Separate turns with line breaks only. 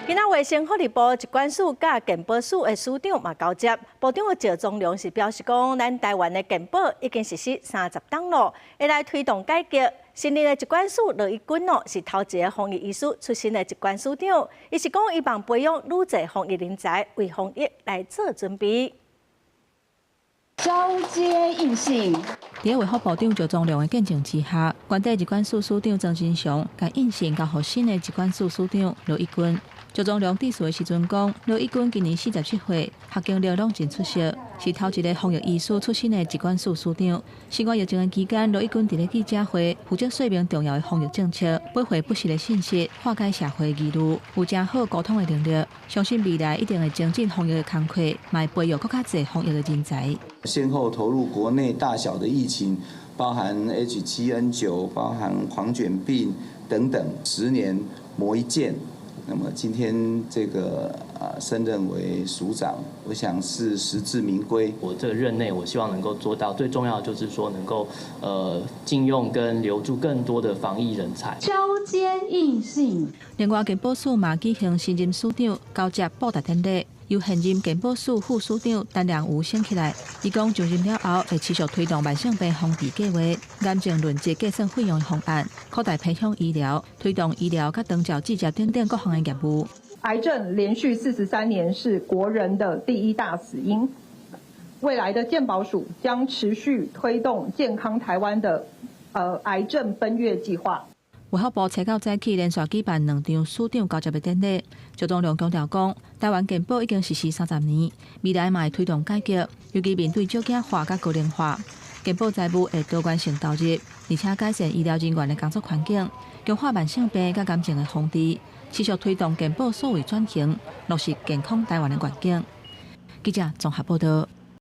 今仔卫生福利部疾管署甲健保署的署长嘛交接，部长赵忠良是表示讲，咱台湾的健保已经实施30档路，会来推动改革。新任的疾管署罗一军是头一个防疫医师出身的疾管署长，伊是讲伊望培养愈侪防疫人才，为防疫来做准备。
交接应信。
伫卫福部长赵忠良的见证之下，原地疾管署署长曾金祥甲应信交予新的疾管署署长罗一军。赵忠良致辞的时阵讲，罗一军今年47岁，学经历拢真出色，是头一个防疫医师出身的疾管署署长。新冠疫情的期间，罗一军伫咧记者会负责说明重要的防疫政策，挽回不实的信息，化解社会疑虑，有真好沟通的能力。相信未来一定会精进防疫的工作，嘛会培育更加侪防疫的人才。
先后投入国内大小的疫情，包含 H7N9，包含狂犬病等等，10年磨一剑。那么今天这个升任为署长，我想是实至名归。
我这个任内，我希望能够做到最重要的就是说，能够禁用跟留住更多的防疫人才。
交接应信。
另外，健保署嘛举行新任署长交接报答典礼。由现任健保署副署长陈良武升起来，伊讲上任了后会持续推动慢性病防治计划、癌症论及计算费用的方案，扩大偏向医疗，推动医疗甲长照、技术等等各项的业务。
癌症连续43年是国人的第1大死因，未来的健保署将持续推动健康台湾的癌症奔月计划。
卫福部初到早起连续举办2场署长交接的典礼，赵忠良强调讲，台湾健保已经实施30年，未来嘛会推动改革，尤其面对少子化甲高龄化，健保财务会多元性投入，而且改善医疗人员的工作环境，强化慢性病甲癌症的防治，持续推动健保数位转型，落实健康台湾的愿景。记者综合报道。